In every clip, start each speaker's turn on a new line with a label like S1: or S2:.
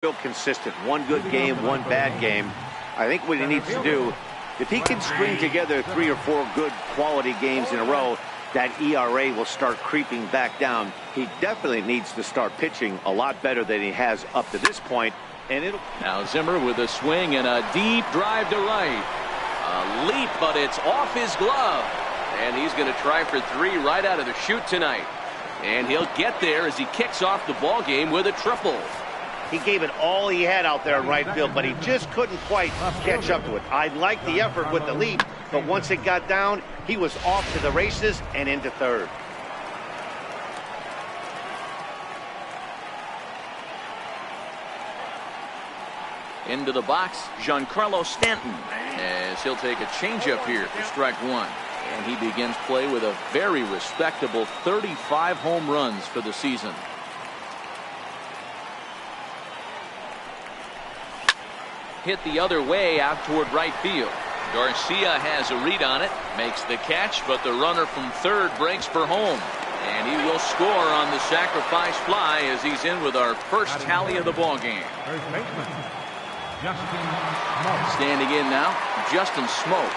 S1: Real consistent. One good game, one bad game. I think what he needs to do, if he can string together 3 or 4 good quality games in a row, that ERA will start creeping back down. He definitely needs to start pitching a lot better than he has up to this point. And
S2: now Zimmer with a swing and a deep drive to right. A leap, but it's off his glove. And he's going to try for 3 right out of the chute tonight. And he'll get there as he kicks off the ball game with a triple.
S1: He gave it all he had out there in right field, but he just couldn't quite catch up to it. I like the effort with the leap, but once it got down, he was off to the races and into third.
S2: Into the box, Giancarlo Stanton, as he'll take a changeup here for strike 1. And he begins play with a very respectable 35 home runs for the season. Hit the other way out toward right field. Garcia has a read on it, makes the catch, but the runner from third breaks for home. And he will score on the sacrifice fly as he's in with our first tally of the ball game. Standing in now, Justin Smoak.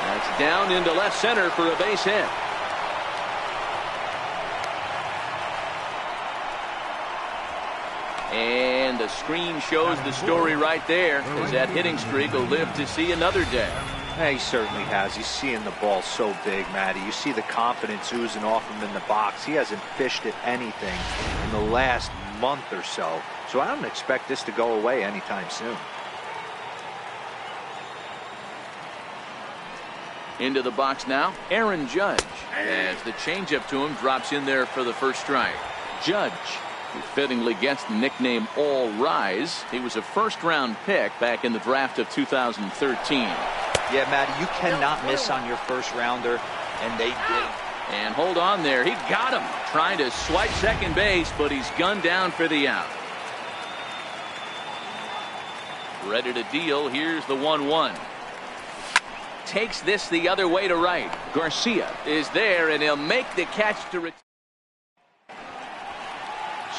S2: That's down into left center for a base hit. And the screen shows the story right there, as that hitting streak will live to see another day.
S3: Yeah, he certainly has. He's seeing the ball so big, Matty. You see the confidence oozing off him in the box. He hasn't fished at anything in the last month or so. So I don't expect this to go away anytime soon.
S2: Into the box now, Aaron Judge, as the changeup to him drops in there for the first strike. Judge, who fittingly gets the nickname All Rise. He was a first-round pick back in the draft of 2013.
S3: Yeah, Matty, you cannot miss on your first-rounder, and they did.
S2: And hold on there. He got him, trying to swipe second base, but he's gunned down for the out. Ready to deal. Here's the 1-1. Takes this the other way to right. Garcia is there, and he'll make the catch to return.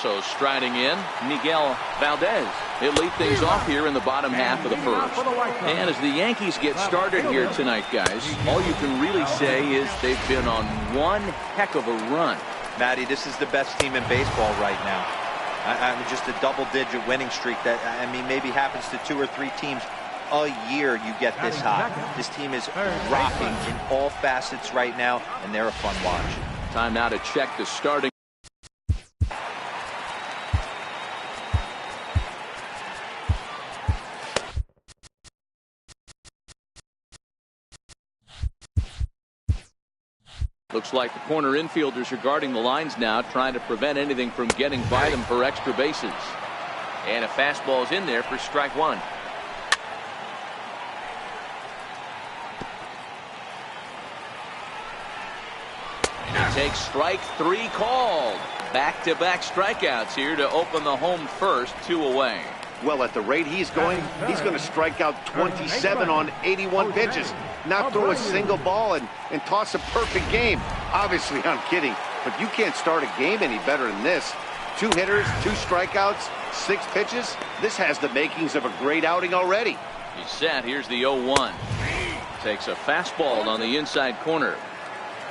S2: So striding in, Miguel Valdez. He'll lead things off here in the bottom half of the first. And as the Yankees get started here tonight, guys, all you can really say is they've been on one heck of a run.
S3: Matty, this is the best team in baseball right now. I mean, just a double-digit winning streak that, I mean, maybe happens to 2 or 3 teams a year you get this hot. This team is rocking in all facets right now, and they're a fun watch.
S2: Time now to check the starting. Looks like the corner infielders are guarding the lines now, trying to prevent anything from getting by them for extra bases. And a fastball's in there for strike 1. And he takes strike 3 called. Back-to-back strikeouts here to open the home first, 2 away.
S1: Well, at the rate he's going to strike out 27 on 81 pitches. Not throw a single ball and toss a perfect game. Obviously, I'm kidding, but you can't start a game any better than this. 2 hitters, 2 strikeouts, 6 pitches. This has the makings of a great outing already.
S2: He's set. Here's the 0-1. Takes a fastball on the inside corner.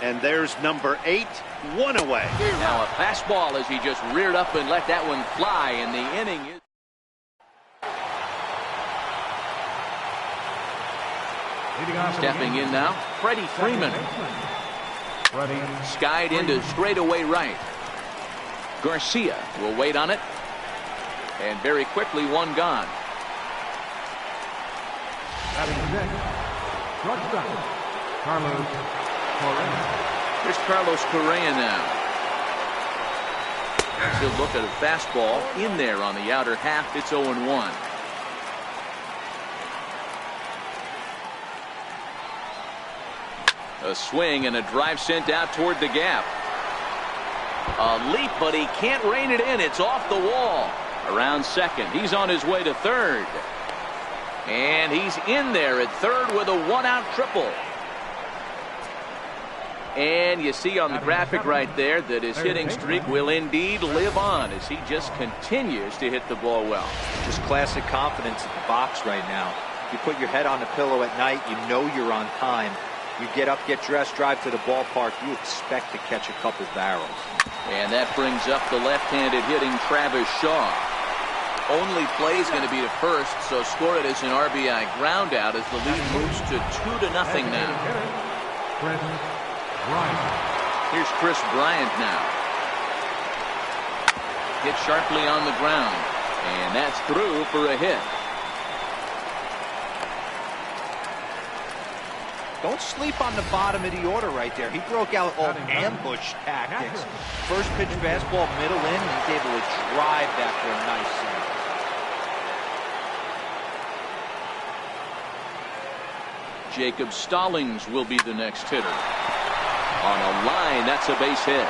S1: And there's number 8, 1 away.
S2: Now a fastball as he just reared up and let that one fly, and the inning is. Stepping in now, Freddie Freeman. Skied into straightaway right. Garcia will wait on it. And very quickly, 1 gone. Here's Carlos Correa now. He'll look at a fastball in there on the outer half. It's 0-1. A swing and a drive sent out toward the gap. A leap, but he can't rein it in. It's off the wall. Around second. He's on his way to third. And he's in there at third with a 1-out triple. And you see on the graphic right there that his hitting streak will indeed live on as he just continues to hit the ball well.
S3: Just classic confidence at the box right now. You put your head on the pillow at night, you know you're on time. You get up, get dressed, drive to the ballpark, you expect to catch a couple barrels.
S2: And that brings up the left-handed hitting Travis Shaw. Only play is going to be to first, so score it as an RBI ground out as the lead moves to 2-0 now. Here's Chris Bryant now. Hit sharply on the ground, and that's through for a hit.
S3: Don't sleep on the bottom of the order right there. He broke out all ambush tactics. First pitch fastball, middle in, and he's able to drive that for a nice single.
S2: Jacob Stallings will be the next hitter. On a line, that's a base hit.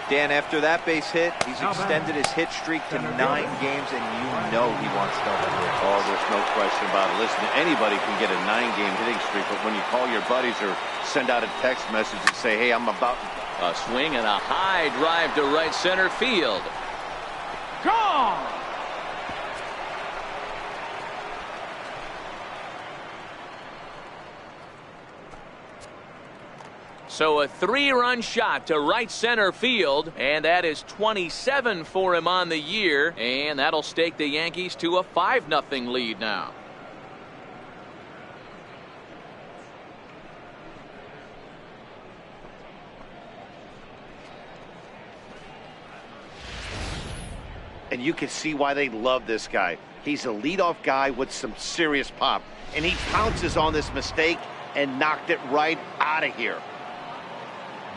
S3: Dan, after that base hit, he's extended his hit streak to 9 games, and you know he wants double digits.
S1: Oh, there's no question about it. Listen, anybody can get a 9-game hitting streak, but when you call your buddies or send out a text message and say, hey, I'm about...
S2: A swing and a high drive to right center field. Gone! So a 3-run shot to right center field, and that is 27 for him on the year, and that'll stake the Yankees to a 5-0 lead now.
S1: And you can see why they love this guy. He's a leadoff guy with some serious pop, and he pounces on this mistake and knocked it right out of here.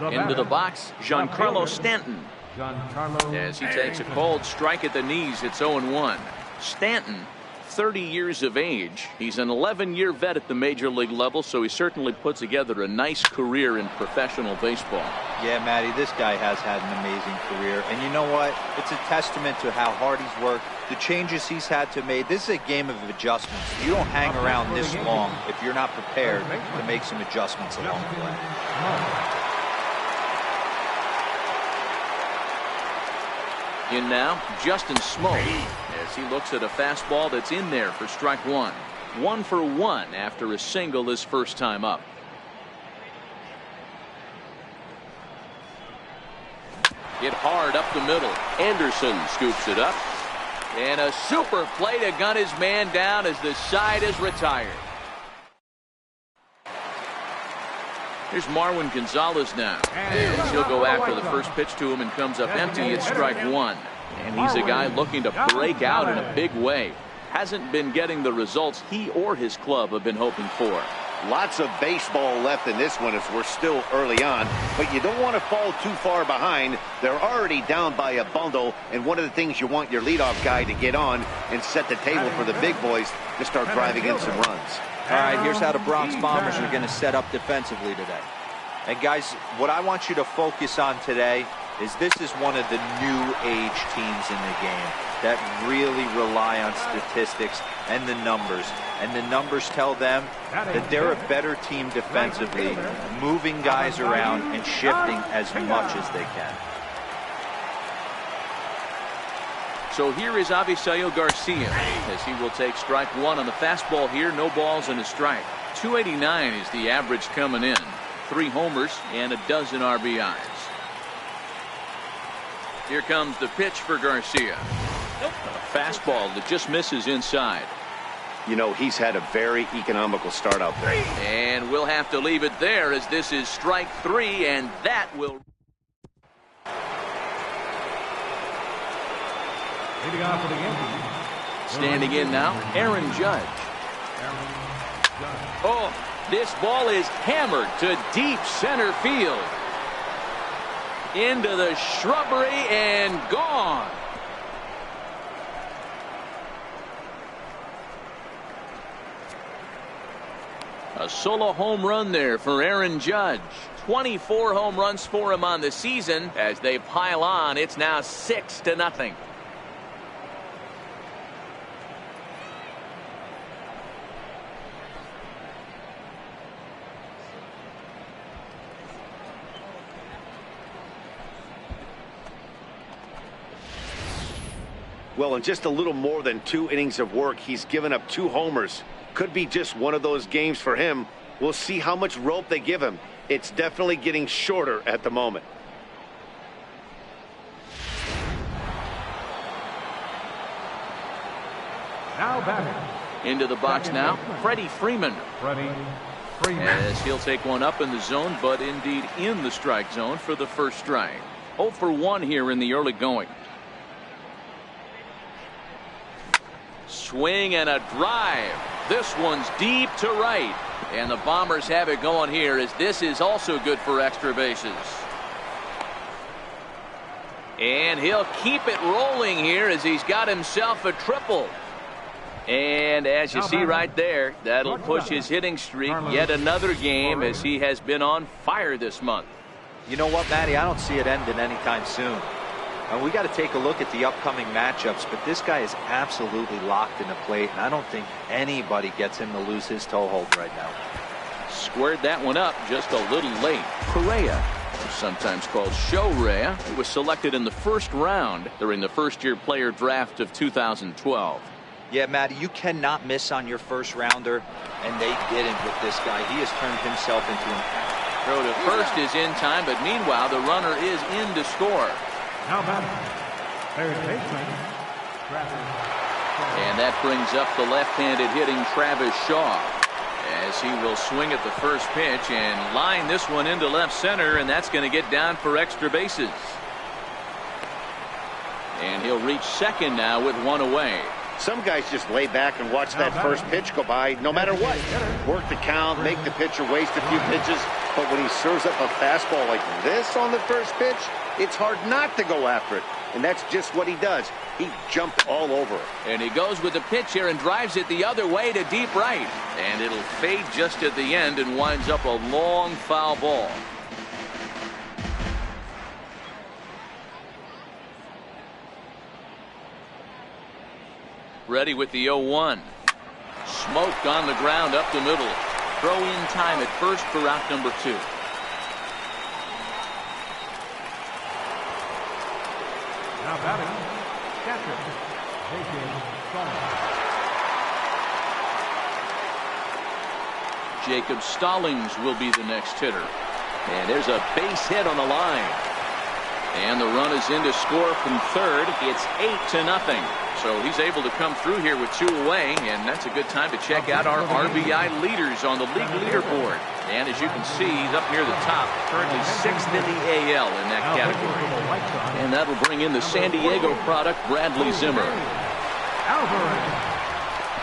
S2: Into the box, Giancarlo Stanton. As he takes a cold strike at the knees, it's 0-1. Stanton, 30 years of age. He's an 11-year vet at the major league level, so he certainly put together a nice career in professional baseball.
S3: Yeah, Matty, this guy has had an amazing career. And you know what? It's a testament to how hard he's worked, the changes he's had to make. This is a game of adjustments. You don't hang around this long if you're not prepared to make some adjustments along the way.
S2: In now, Justin Smoak, as he looks at a fastball that's in there for strike one. 1 for 1 after a single his first time up. Hit hard up the middle. Anderson scoops it up. And a super play to gun his man down as the side is retired. Here's Marwin Gonzalez now. And he'll go after the first pitch to him and comes up empty at strike one. And he's a guy looking to break out in a big way. Hasn't been getting the results he or his club have been hoping for.
S1: Lots of baseball left in this one as we're still early on, but you don't want to fall too far behind. They're already down by a bundle, and one of the things you want your leadoff guy to get on and set the table for the big boys to start driving in some runs.
S3: All right, here's how the Bronx Bombers are going to set up defensively today. And guys, what I want you to focus on today is this is one of the new age teams in the game that really rely on statistics and the numbers. And the numbers tell them that they're a better team defensively, moving guys around and shifting as much as they can.
S2: So here is Avisail Garcia as he will take strike one on the fastball here. No balls and a strike. 289 is the average coming in. 3 homers and a dozen RBIs. Here comes the pitch for Garcia. A fastball that just misses inside.
S1: You know, he's had a very economical start out there.
S2: And we'll have to leave it there as this is strike 3, and that will... Standing in now, Aaron Judge. Oh, this ball is hammered to deep center field. Into the shrubbery and gone. A solo home run there for Aaron Judge. 24 home runs for him on the season. As they pile on, it's now 6-0.
S1: Well, in just a little more than 2 innings of work, he's given up 2 homers. Could be just one of those games for him. We'll see how much rope they give him. It's definitely getting shorter at the moment.
S4: Now batting.
S2: Into the box now, Freddie Freeman. As he'll take one up in the zone, but indeed in the strike zone for the first strike. 0 for 1 here in the early going. Swing and a drive. This one's deep to right. And the Bombers have it going here, as this is also good for extra bases. And he'll keep it rolling here as he's got himself a triple. And as you see right there, that'll push his hitting streak yet another game, as he has been on fire this month.
S3: You know what, Matty? I don't see it ending anytime soon. And we got to take a look at the upcoming matchups, but this guy is absolutely locked in the plate, and I don't think anybody gets him to lose his toehold right now.
S2: Squared that one up just a little late. Correa, sometimes called Shorea, he was selected in the first round during the first-year player draft of 2012.
S3: Yeah, Matty, you cannot miss on your first rounder, and they didn't with this guy. He has turned himself into an...
S2: Throw to first is in time, but meanwhile the runner is in to score.
S4: Now batting. Third baseman.
S2: And that brings up the left-handed hitting Travis Shaw, as he will swing at the first pitch and line this one into left center, and that's going to get down for extra bases. And he'll reach second now with 1 away.
S1: Some guys just lay back and watch that first pitch go by no matter what. Work the count, make the pitcher waste a few pitches. But when he serves up a fastball like this on the first pitch, it's hard not to go after it. And that's just what he does. He jumped all over it.
S2: And he goes with the pitch here and drives it the other way to deep right. And it'll fade just at the end and winds up a long foul ball. Ready with the 0-1. Smoke on the ground up the middle. Throw in time at first for out number 2.
S4: Now batting. Catcher.
S2: Jacob Stallings will be the next hitter. And there's a base hit on the line. And the run is in to score from third. It's 8-0. So he's able to come through here with 2 away, and that's a good time to check out our RBI leaders on the league leaderboard. And as you can see, he's up near the top, currently 6th in the AL in that category. And that'll bring in the San Diego product, Bradley Zimmer.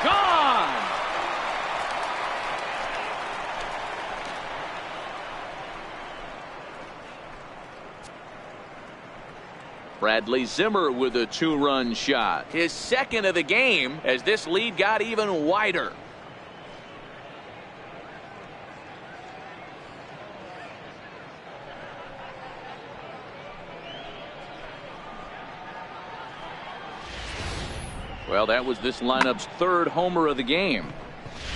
S2: Gone! Bradley Zimmer with a 2-run shot. His second of the game, as this lead got even wider. Well, that was this lineup's 3rd homer of the game.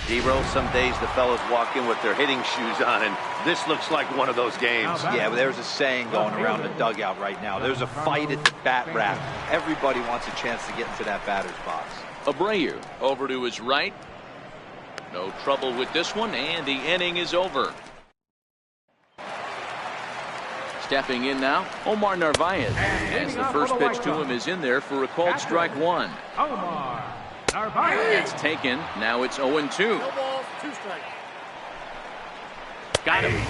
S1: D-Roll, some days the fellas walk in with their hitting shoes on, and this looks like one of those games.
S3: Yeah, but there's a saying going around the dugout right now. There's a fight at the bat rack. Everybody wants a chance to get into that batter's box.
S2: Abreu over to his right. No trouble with this one, and the inning is over. Stepping in now, Omar Narvaez. As the first pitch to him is in there for a called strike 1.
S4: Omar Narvaez.
S2: It's taken. Now it's 0-2.
S5: No balls, 2 strikes.
S2: Got him.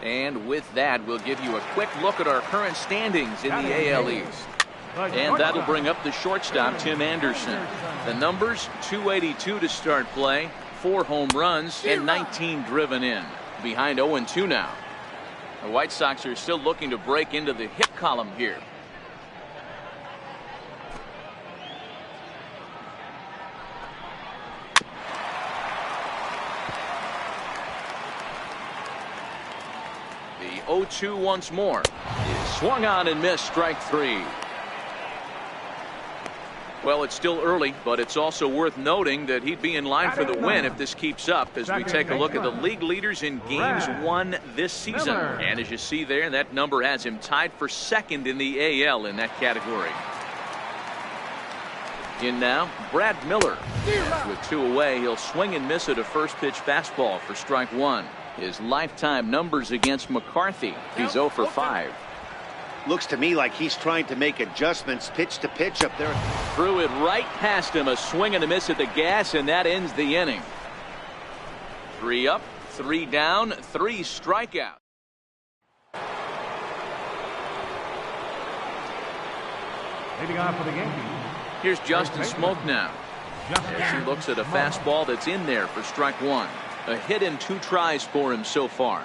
S2: And with that, we'll give you a quick look at our current standings in the AL East. And that'll bring up the shortstop, Tim Anderson. The numbers, 282 to start play, 4 home runs, and 19 driven in. Behind 0-2 now. The White Sox are still looking to break into the hit column here. The 0-2 once more is swung on and missed, strike 3. Well, it's still early, but it's also worth noting that he'd be in line for the win if this keeps up as we take a look at the league leaders in games won this season. And as you see there, that number has him tied for second in the AL in that category. In now, Brad Miller. With 2 away, he'll swing and miss at a first pitch fastball for strike 1. His lifetime numbers against McCarthy, he's 0 for 5.
S1: Looks to me like he's trying to make adjustments pitch to pitch up there.
S2: Threw it right past him, a swing and a miss at the gas, and that ends the inning. 3 up, 3 down, 3 strikeouts.
S4: Leading off for the Yankees.
S2: Here's Justin Smoke now. As he looks at a fastball that's in there for strike 1. A hit in 2 tries for him so far.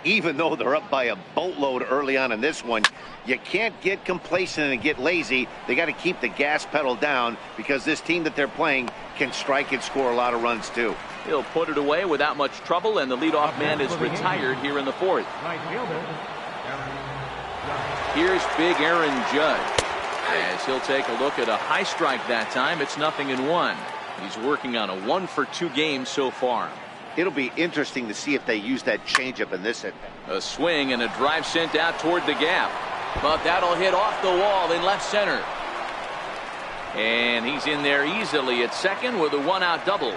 S1: Even though they're up by a boatload early on in this one, you can't get complacent and get lazy. They got to keep the gas pedal down because this team that they're playing can strike and score a lot of runs too.
S2: He'll put it away without much trouble, and the leadoff man is retired here in the 4th. Here's big Aaron Judge. As he'll take a look at a high strike that time, it's 0-1. He's working on a 1-for-2 game so far.
S1: It'll be interesting to see if they use that changeup in this inning.
S2: A swing and a drive sent out toward the gap. But that'll hit off the wall in left center. And he's in there easily at second with a 1-out double.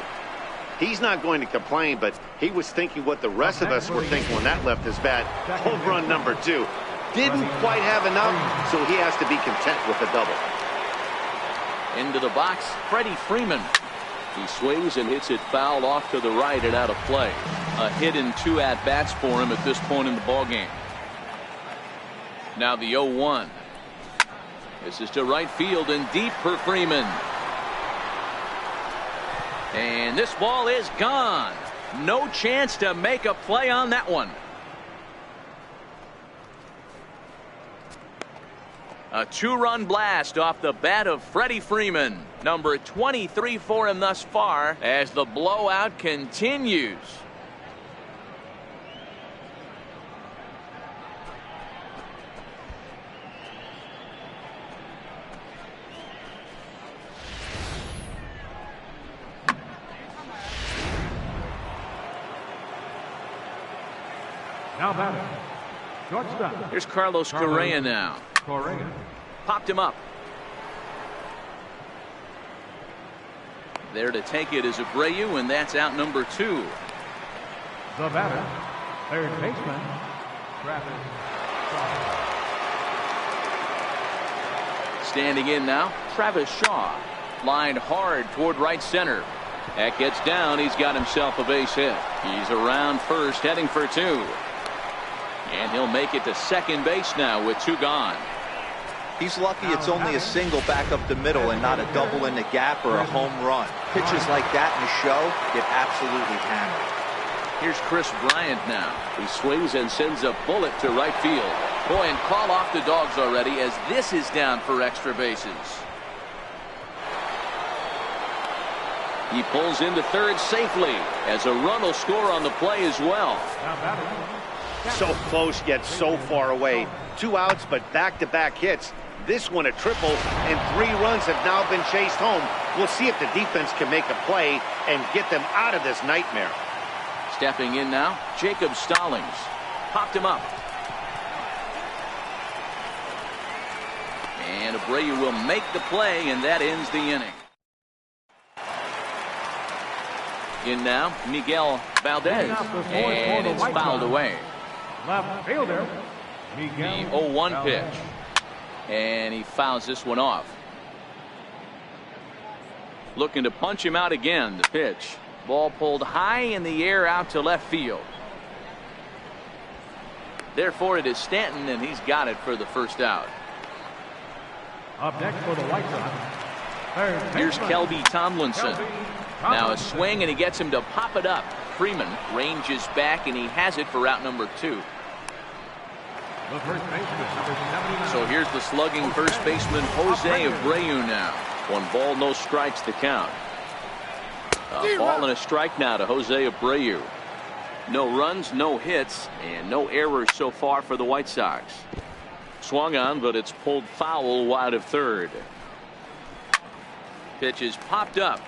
S1: He's not going to complain, but he was thinking what the rest of us were thinking when that left his bat. Home run number 2. Didn't quite have enough, so he has to be content with a double.
S2: Into the box, Freddie Freeman. He swings and hits it foul off to the right and out of play. A hit in 2 at-bats for him at this point in the ballgame. Now the 0-1. This is to right field and deep for Freeman. And this ball is gone. No chance to make a play on that one. A 2-run blast off the bat of Freddie Freeman. Number 23 for him thus far as the blowout continues.
S4: Now batting. Shortstop.
S2: Here's Carlos Correa now.
S4: Correa.
S2: Popped him up. There to take it is Abreu, and that's out number 2.
S4: The batter, third baseman, Travis Shaw.
S2: Standing in now, Travis Shaw. Lined hard toward right center. That gets down. He's got himself a base hit. He's around first, heading for 2. And he'll make it to second base now with 2 gone.
S3: He's lucky it's only a single back up the middle and not a double in the gap or a home run. Pitches like that in the show get absolutely hammered.
S2: Here's Chris Bryant now. He swings and sends a bullet to right field. Boy, and call off the dogs already as this is down for extra bases. He pulls into third safely as a run will score on the play as well.
S1: So close yet so far away. 2 outs but back-to-back hits. This one a triple, and 3 runs have now been chased home. We'll see if the defense can make a play and get them out of this nightmare.
S2: Stepping in now, Jacob Stallings. Popped him up. And Abreu will make the play, and that ends the inning. In now, Miguel Valdez. And it's fouled away.
S4: Left fielder, Miguel.
S2: The 0-1 pitch. And he fouls this one off. Looking to punch him out again. The pitch. Ball pulled high in the air out to left field. Therefore, it is Stanton, and he's got it for the first out.
S4: Up next for the White Sox.
S2: Here's Kelby Tomlinson. Now a swing, and he gets him to pop it up. Freeman ranges back, and he has it for out number 2.
S4: The first baseman, number 79.
S2: So here's the slugging first baseman Jose Abreu now. 1 ball, no strikes to count. A ball and a strike now to Jose Abreu. No runs, no hits, and no errors so far for the White Sox. Swung on, but it's pulled foul wide of third. Pitch is popped up.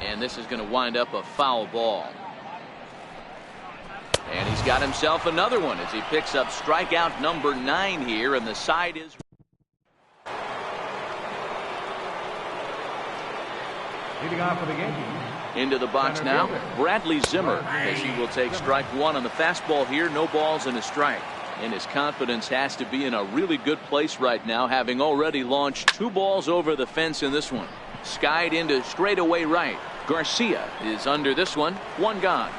S2: And this is going to wind up a foul ball. And he's got himself another one as he picks up strikeout number 9 here, and the side is
S4: Leading off for the Yankees.
S2: into the box now. Bradley Zimmer, as he will take strike 1 on the fastball here. No balls and a strike. And his confidence has to be in a really good place right now, having already launched 2 balls over the fence in this one. Skied into straightaway right. Garcia is under this one. 1 gone.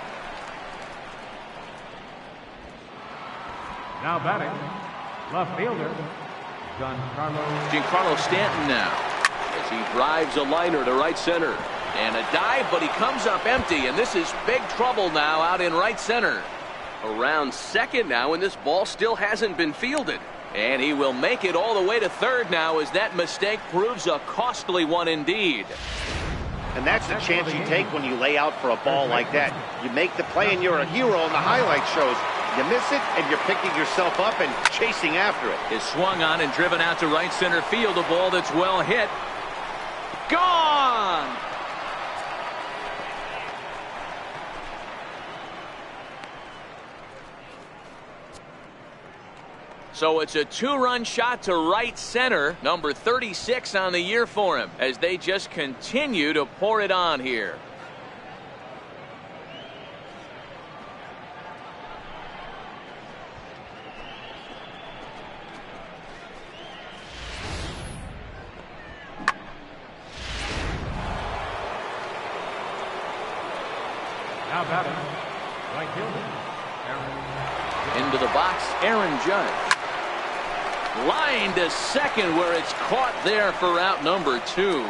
S4: Now batting, left fielder,
S2: Giancarlo Stanton now, as he drives a liner to right center. And a dive, but he comes up empty, and this is big trouble now out in right center. Around second now, and this ball still hasn't been fielded. And he will make it all the way to third now, as that mistake proves a costly one indeed.
S1: And that's the chance you take when you lay out for a ball like that. You make the play and you're a hero in the highlight shows. You miss it and you're picking yourself up and chasing after it.
S2: Is swung on and driven out to right center field. A ball that's well hit. Gone! So it's a 2-run shot to right center. Number 36 on the year for him, as they just continue to pour it on here.
S4: now batting, right fielder,
S2: Into the box, Aaron Judge. Line to second, where it's caught there for out number 2.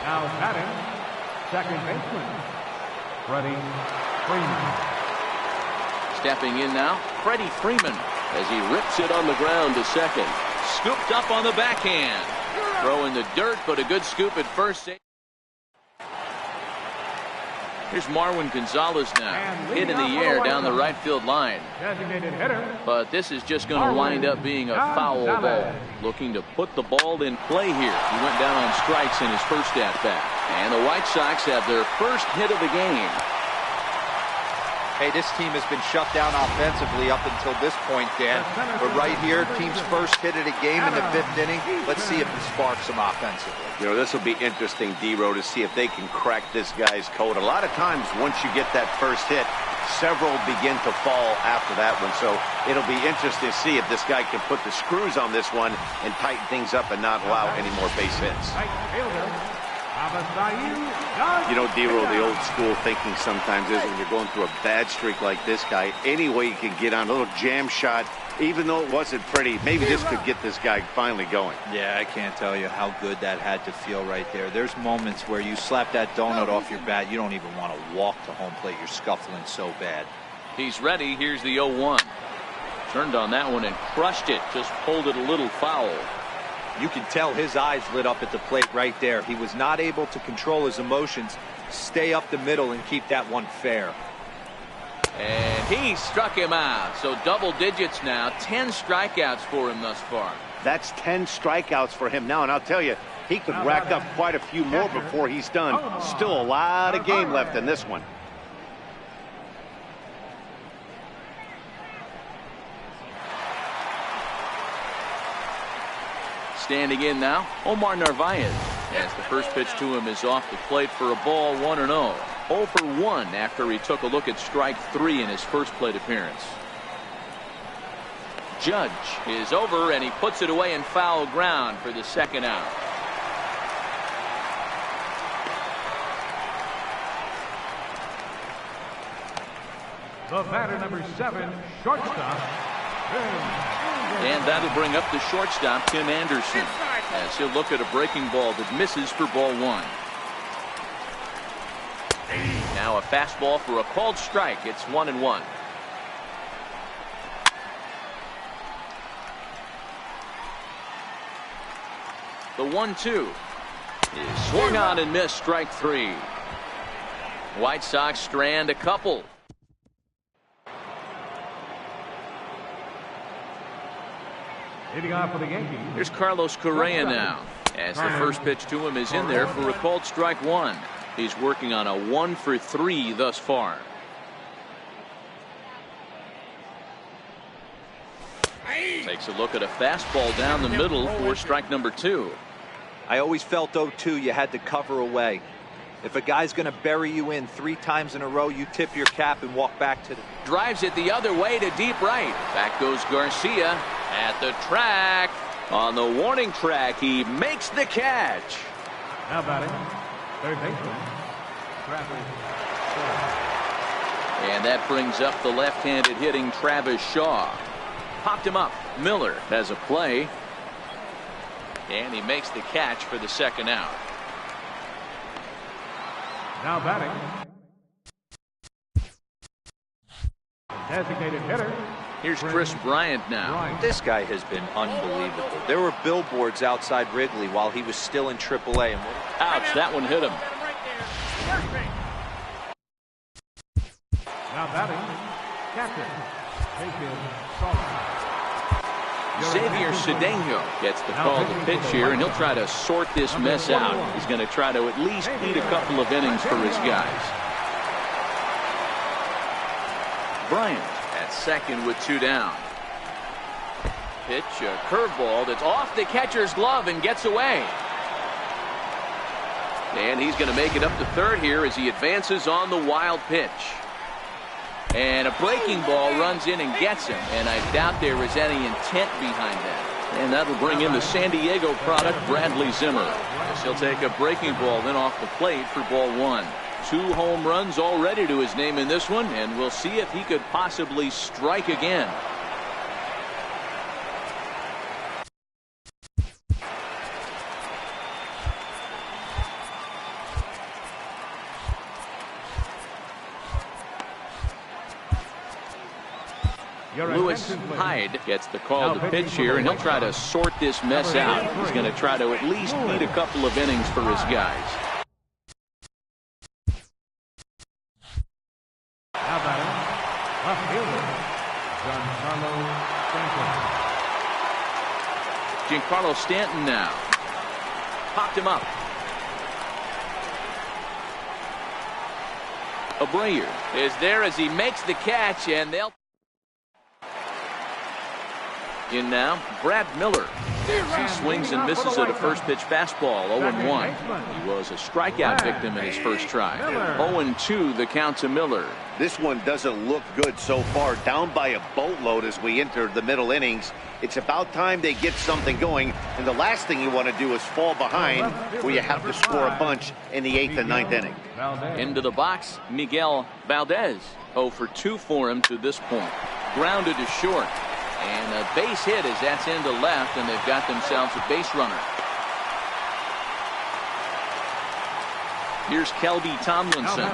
S4: Now batting, second baseman, Freddie Freeman.
S2: Stepping in now, Freddie Freeman, as he rips it on the ground to second. Scooped up on the backhand. Throw in the dirt, but a good scoop at first. Here's Marwin Gonzalez now, hit in the air down the right field line.
S4: Designated hitter.
S2: But this is just going to wind up being a foul ball. Looking to put the ball in play here. He went down on strikes in his first at-bat. And the White Sox have their first hit of the game.
S3: Hey, this team has been shut down offensively up until this point, Dan. But right here, team's first hit of the game in the 5th inning. Let's see if it sparks them offensively.
S1: You know, this will be interesting, D-Row, to see if they can crack this guy's code. A lot of times, once you get that first hit, several begin to fall after that one. So it'll be interesting to see if this guy can put the screws on this one and tighten things up and not allow any more base hits.
S4: Right fielder,
S1: You know, D-Row, the old school thinking sometimes is when you're going through a bad streak like this guy, any way you can get on a little jam shot, even though it wasn't pretty, maybe this could get this guy finally going.
S3: Yeah, I can't tell you how good that had to feel right there. There's moments where you slap that donut off your bat, you don't even want to walk to home plate. You're scuffling so bad.
S2: He's ready. Here's the 0-1. Turned on that one and crushed it. Just pulled it a little foul.
S3: You can tell his eyes lit up at the plate right there. He was not able to control his emotions, stay up the middle, and keep that one fair.
S2: And he struck him out. So double digits now. 10 strikeouts for him thus far.
S1: That's 10 strikeouts for him now, and I'll tell you, he could rack up quite a few more before he's done. Still a lot of game left in this one.
S2: Standing in now, Omar Narvaez, as the first pitch to him is off the plate for a ball, 1-0. 0 for 1 after he took a look at strike 3 in his first plate appearance. Judge is over, and he puts it away in foul ground for the second out.
S4: the batter number 7, shortstop,
S2: And that'll bring up the shortstop, Tim Anderson, as he'll look at a breaking ball that misses for ball 1. Now a fastball for a called strike. It's 1-1. The 1-2 is swung on and missed, strike 3. White Sox strand a couple.
S4: Leading off for the Yankees.
S2: Here's Carlos Correa now, As the first pitch to him is in there for a called strike one. He's working on a 1-for-3 thus far. Takes a look at a fastball down the middle for strike number 2.
S3: I always felt 0-2 you had to cover away. If a guy's going to bury you in 3 times in a row, you tip your cap and walk back to the...
S2: Drives it the other way to deep right. Back goes Garcia at the track. On the warning track, he makes the catch.
S4: Now batting, third baseman, Travis Shaw.
S2: And that brings up the left-handed hitting Travis Shaw. Popped him up. Miller has a play. And he makes the catch for the second out.
S4: Now batting, designated hitter.
S2: Here's Chris Bryant now.
S3: This guy has been unbelievable. There were billboards outside Wrigley while he was still in AAA.
S2: Ouch, that one hit him.
S4: Now batting, captain,
S2: Xavier Cedeno gets the call to pitch here, and he'll try to sort this mess out. He's going to try to at least eat a couple of innings for his guys. Bryant at second with 2 down. Pitch, a curveball that's off the catcher's glove and gets away. And he's going to make it up to third here as he advances on the wild pitch. And a breaking ball runs in and gets him, and I doubt there is any intent behind that. And that'll bring in the San Diego product, Bradley Zimmer. As he'll take a breaking ball then off the plate for ball 1. 2 home runs already to his name in this one, and we'll see if he could possibly strike again. Lewis Hyde gets the call to pitch here, and he'll try to sort this mess out. He's going to try to at least eat a couple of innings for his guys.
S4: Now batting, left fielder,
S2: Giancarlo Stanton now. Popped him up. Abreu is there as he makes the catch, and they'll... In now, Brad Miller. He swings and misses at a first pitch fastball, 0-1. He was a strikeout victim in his first try. 0-2 the count to Miller.
S1: This one doesn't look good so far. Down by a boatload as we enter the middle innings. It's about time they get something going, and the last thing you want to do is fall behind where you have to score a bunch in the 8th and 9th inning.
S2: Into the box, Miguel Valdez. 0-for-2 for him to this point. Grounded to short. And a base hit as that's into left, and they've got themselves a base runner. Here's Kelby Tomlinson.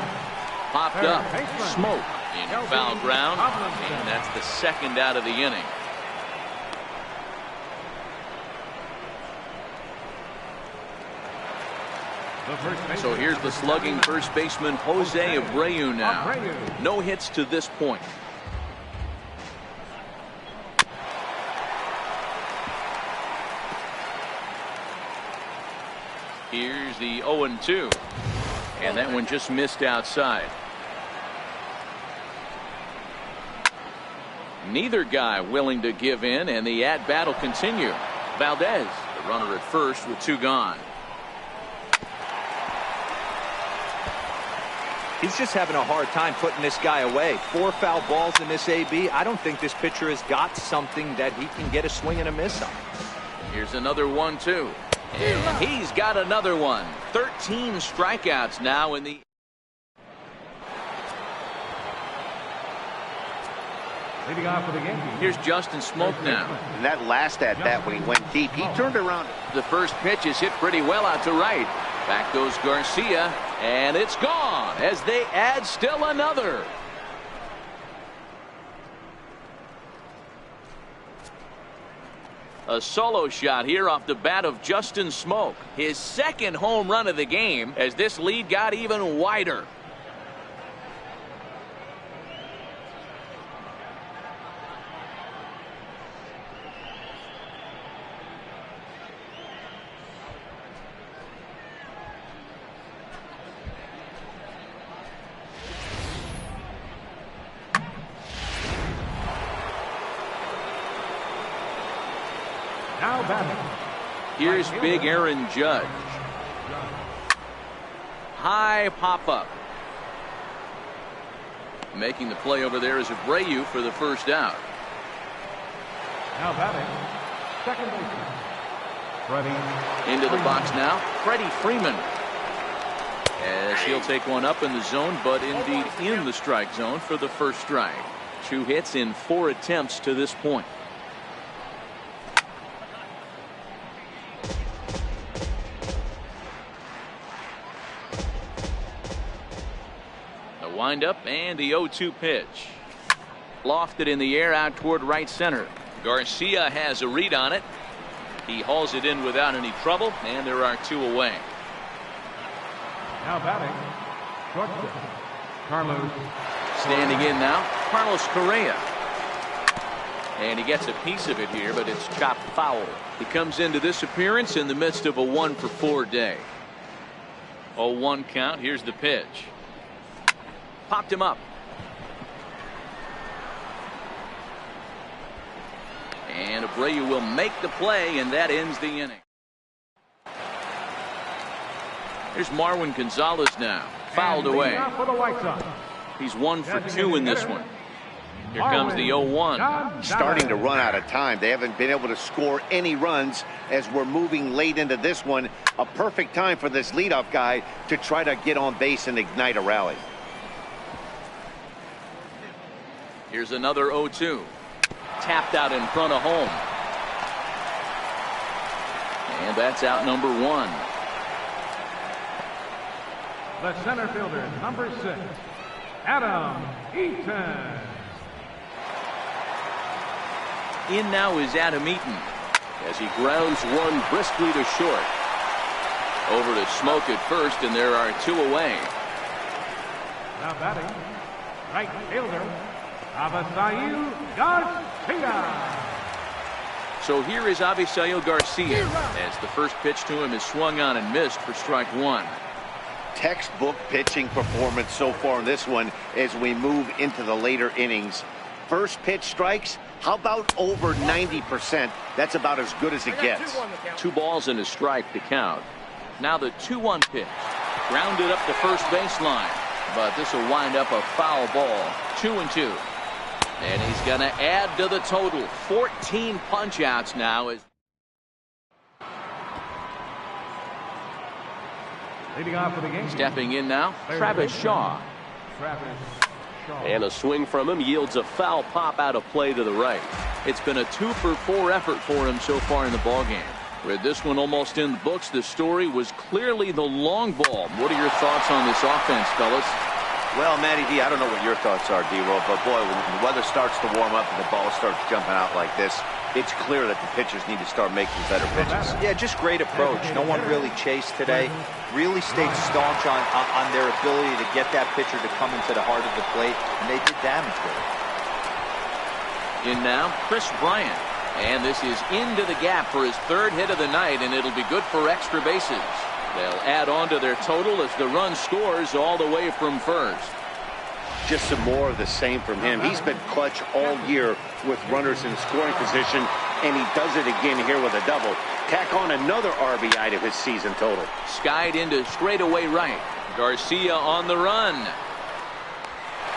S2: Popped up. Smoke in foul ground. And that's the second out of the inning. So here's the slugging first baseman Jose Abreu now. No hits to this point. Here's the 0-2. And that one just missed outside. Neither guy willing to give in, and the at-bat will continue. Valdez, the runner at first with 2 gone.
S3: He's just having a hard time putting this guy away. 4 foul balls in this AB. I don't think this pitcher has got something that he can get a swing and a miss on.
S2: Here's another 1-2. And he's got another one. 13 strikeouts now in the...
S4: Leading off for the game.
S2: Here's Justin Smoke now.
S1: And that last at-bat when he went deep, he turned around.
S2: The first pitch is hit pretty well out to right. Back goes Garcia, and it's gone as they add still another. A solo shot here off the bat of Justin Smoke. His second home run of the game as this lead got even wider.
S4: Now batting.
S2: Here's big Aaron Judge. High pop-up. Making the play over there is Abreu for the first out.
S4: Now batting. Second baseman. Freddie.
S2: Into the box now, Freddie Freeman. As he'll take one up in the zone, but indeed in the strike zone for the first strike. 2 hits in 4 attempts to this point. The windup and the 0-2 pitch. Lofted in the air out toward right center. Garcia has a read on it. He hauls it in without any trouble, and there are 2 away.
S4: Now batting. Shortstop. Carlos.
S2: Standing in now, Carlos Correa. And he gets a piece of it here, but it's chopped foul. He comes into this appearance in the midst of a 1-for-4 day. 0-1 count. Here's the pitch. Popped him up. And Abreu will make the play, and that ends the inning. Here's Marwin Gonzalez now. Fouled away.
S4: For the White Sox.
S2: He's 1 for 2 in this one. Here comes the 0-1.
S1: Starting to run out of time. They haven't been able to score any runs as we're moving late into this one. A perfect time for this leadoff guy to try to get on base and ignite a rally.
S2: Here's another 0-2. Tapped out in front of home. And that's out number 1.
S4: The center fielder, number 6, Adam Eaton.
S2: In now is Adam Eaton as he grounds one briskly to short. Over to Smoke at first, and there are 2 away.
S4: Now batting, right fielder, Avisail Garcia.
S2: So here is Avisail Garcia as the first pitch to him is swung on and missed for strike 1.
S1: Textbook pitching performance so far in this one as we move into the later innings. First pitch strikes, how about over 90%? That's about as good as it gets.
S2: 2 balls and a strike to count. Now the 2-1 pitch. Grounded up the first baseline. But this will wind up a foul ball. 2-2. And he's going to add to the total. 14 punch-outs now.
S4: Leading off for the game.
S2: Stepping in now, Travis Shaw. And a swing from him yields a foul pop out of play to the right. It's been a 2-for-4 effort for him so far in the ballgame. With this one almost in the books, the story was clearly the long ball. What are your thoughts on this offense, fellas?
S1: Well, Matty D, I don't know what your thoughts are, D-Roll, but boy, when the weather starts to warm up and the ball starts jumping out like this, it's clear that the pitchers need to start making better pitches.
S3: Yeah, just great approach. No one really chased today. Really stayed staunch on their ability to get that pitcher to come into the heart of the plate, and they did damage with it.
S2: In now, Chris Bryant. And this is into the gap for his 3rd hit of the night, and it'll be good for extra bases. They'll add on to their total as the run scores all the way from first.
S1: Just some more of the same from him. He's been clutch all year with runners in scoring position, and he does it again here with a double. Tack on another RBI to his season total.
S2: Skied into straightaway right. Garcia on the run.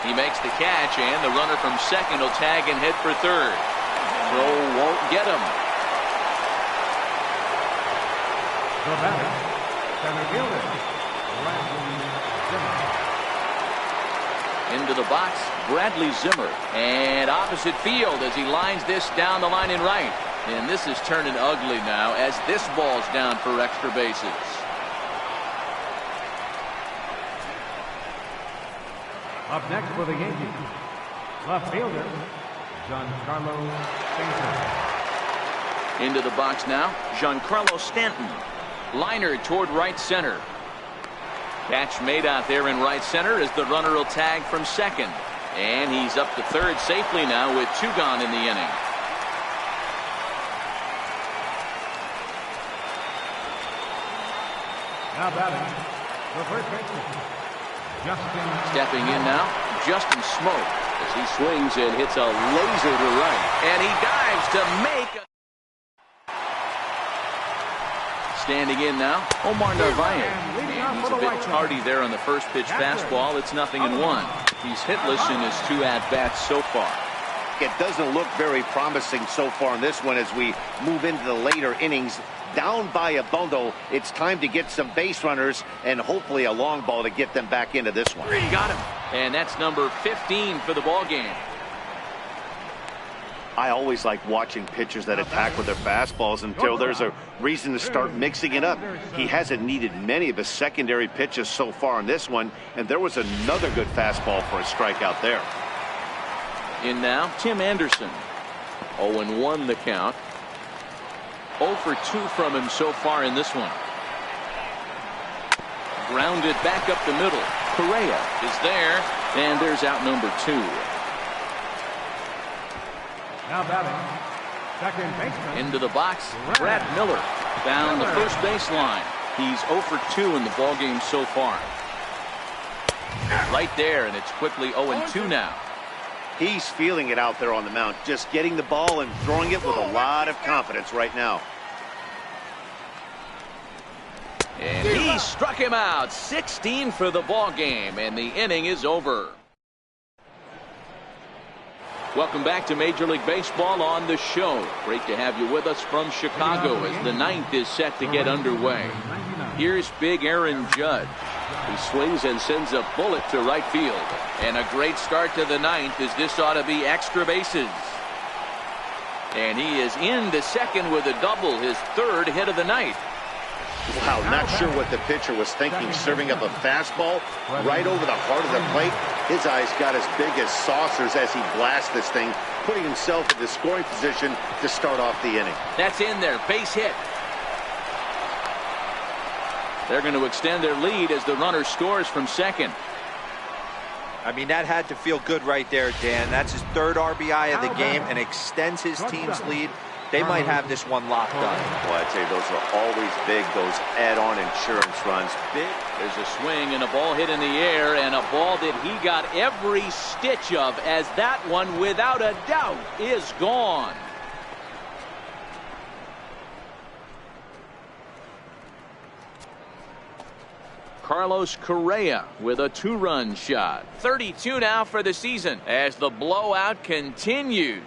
S2: He makes the catch, and the runner from second will tag and head for third. Throw won't get him.
S4: The batter, center fielder, Bradley Zimmer.
S2: Into the box, Bradley Zimmer. And opposite field as he lines this down the line in right. And this is turning ugly now as this ball's down for extra bases.
S4: Up next for the Yankees, left fielder, Giancarlo Stanton.
S2: Into the box now, Giancarlo Stanton. Liner toward right center. Catch made out there in right center as the runner will tag from second. And he's up to third safely now with 2 gone in the inning.
S4: Now batting, the first baseman, Justin.
S2: Stepping in now, Justin Smoke as he swings and hits a laser to right. And he dives to make Standing in now, Omar Narvaez. And he's a bit tardy there on the first pitch fastball. It's 0-1. He's hitless in his 2 at-bats so far.
S1: It doesn't look very promising so far in this one as we move into the later innings. Down by a bundle, it's time to get some base runners and hopefully a long ball to get them back into this one.
S2: He got him. And that's number 15 for the ball game.
S1: I always like watching pitchers that attack with their fastballs until there's a reason to start mixing it up. He hasn't needed many of his secondary pitches so far in this one, and there was another good fastball for a strikeout there.
S2: In now, Tim Anderson. 0-1 the count. 0 for 2 from him so far in this one. Grounded back up the middle. Correa is there, and there's out number 2.
S4: Now batting, second baseman.
S2: Into the box, Brad Miller down the first baseline. He's 0 for 2 in the ballgame so far. Right there, and it's quickly 0-2 now.
S1: He's feeling it out there on the mound, just getting the ball and throwing it with a lot of confidence right now.
S2: And he struck him out. 16 for the ball game, and the inning is over. Welcome back to Major League Baseball on the show. Great to have you with us from Chicago as the 9th is set to get underway. Here's big Aaron Judge. He swings and sends a bullet to right field. And a great start to the 9th as this ought to be extra bases. And he is into second with a double, his 3rd hit of the night.
S1: Wow, not sure what the pitcher was thinking, serving up a fastball right over the heart of the plate. His eyes got as big as saucers as he blasts this thing, putting himself in the scoring position to start off the inning.
S2: That's in there, base hit. They're going to extend their lead as the runner scores from second.
S3: I mean, that had to feel good right there, Dan. That's his 3rd RBI of the game and extends his team's lead. They might have this one locked up.
S1: Well, I'd say those are always big, those add-on insurance runs. Big.
S2: There's a swing and a ball hit in the air, and a ball that he got every stitch of, as that one, without a doubt, is gone. Carlos Correa with a 2-run shot. 32 now for the season as the blowout continues.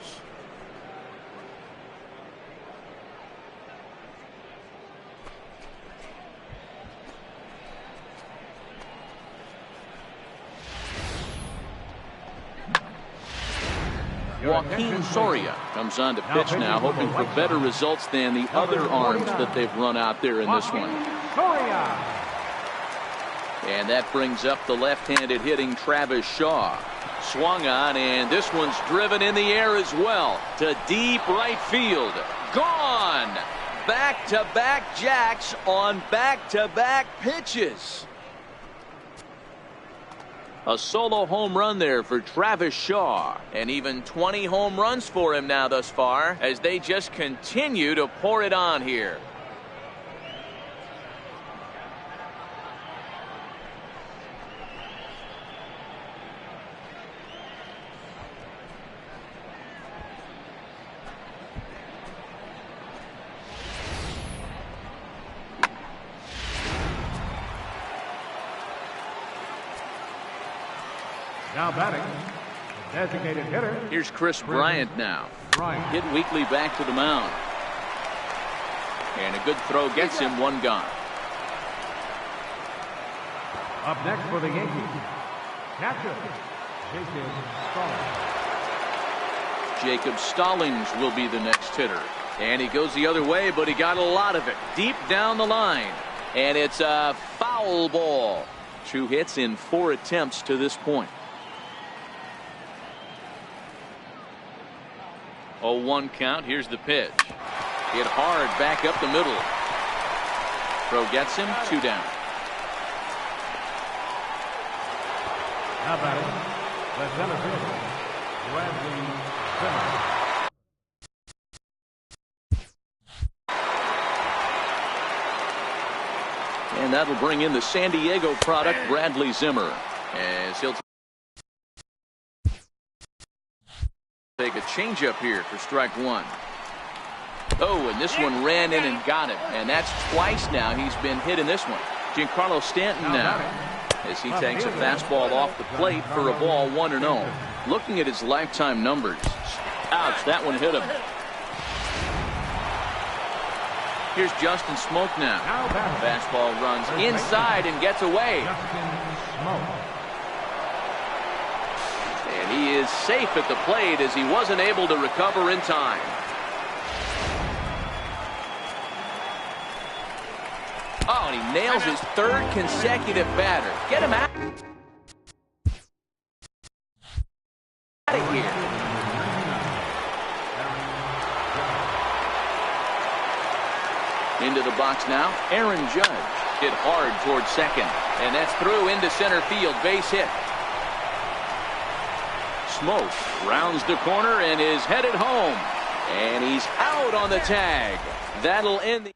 S2: Joaquin Soria comes on to pitch now, hoping for better results than the other arms that they've run out there in this one. And that brings up the left-handed hitting Travis Shaw. Swung on, and this one's driven in the air as well to deep right field. Gone! Back-to-back jacks on back-to-back pitches. A solo home run there for Travis Shaw, and even 20 home runs for him now thus far as they just continue to pour it on here.
S4: Now batting, the designated hitter.
S2: Here's Chris Bryant now. Hit weakly back to the mound. And a good throw gets him one gone.
S4: Up next for the Yankees, catcher, Jacob Stallings.
S2: Jacob Stallings will be the next hitter. And he goes the other way, but he got a lot of it deep down the line. And it's a foul ball. 2 hits in 4 attempts to this point. 0-1 count. Here's the pitch. Hit hard back up the middle. Throw gets him 2 down.
S4: Now batting, the center fielder, Bradley Zimmer.
S2: And that'll bring in the San Diego product, Bradley Zimmer, as he'll take a changeup here for strike 1. Oh, and this one ran in and got him. And that's twice now he's been hit in this one. Giancarlo Stanton now, as he takes a fastball off the plate for a ball 1-0. Looking at his lifetime numbers. Ouch, that one hit him. Here's Justin Smoak now. Fastball runs inside and gets away. And he is safe at the plate as he wasn't able to recover in time. Oh, and he nails his third consecutive batter. Get him out of here. Into the box now, Aaron Judge hit hard towards second, and that's through into center field, base hit. Smoak rounds the corner and is headed home, and he's out on the tag. That'll end the...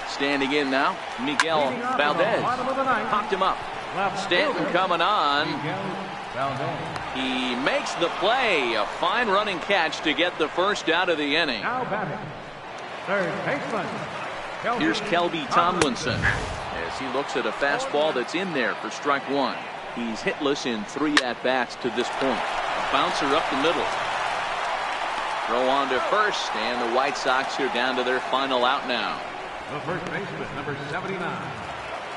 S2: Standing in now, Miguel Valdez popped him up. Stanton coming on. He makes the play. A fine running catch to get the first out of the inning.
S4: Now batting, third baseman.
S2: Here's Kelby Tomlinson as he looks at a fastball that's in there for strike one. He's hitless in 3 at-bats to this point. A bouncer up the middle. Throw on to first, and the White Sox are down to their final out now.
S4: The first baseman, number 79,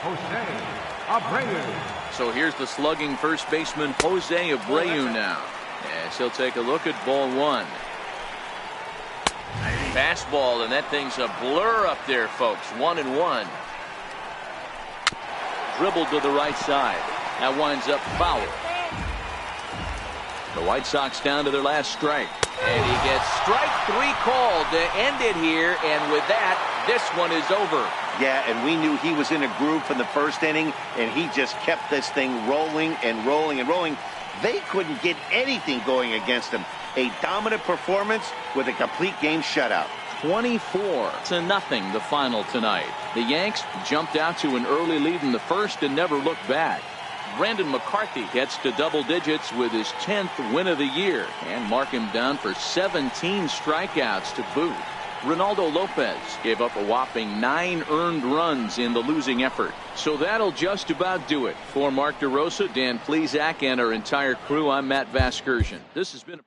S4: Jose Abreu.
S2: So here's the slugging first baseman, Jose Abreu now. As he'll take a look at ball one. Fastball, and that thing's a blur up there, folks. 1-1. Dribbled to the right side. That winds up foul. The White Sox down to their last strike. And he gets strike 3 called to end it here. And with that, this one is over.
S1: Yeah, and we knew he was in a groove from the first inning, and he just kept this thing rolling and rolling and rolling. They couldn't get anything going against him. A dominant performance with a complete game shutout.
S2: 24-0 the final tonight. The Yanks jumped out to an early lead in the first and never looked back. Brandon McCarthy gets to double digits with his 10th win of the year, and mark him down for 17 strikeouts to boot. Ronaldo Lopez gave up a whopping 9 earned runs in the losing effort. So that'll just about do it. For Mark DeRosa, Dan Plesac, and our entire crew, I'm Matt Vasgersian. This has been a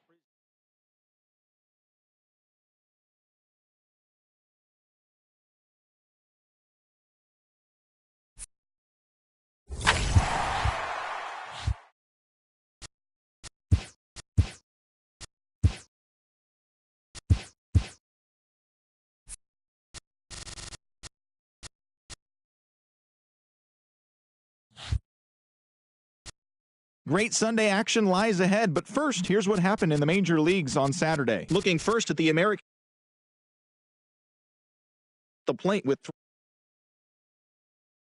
S5: Great Sunday action lies ahead, but first, here's what happened in the major leagues on Saturday. Looking first at the American, the plate with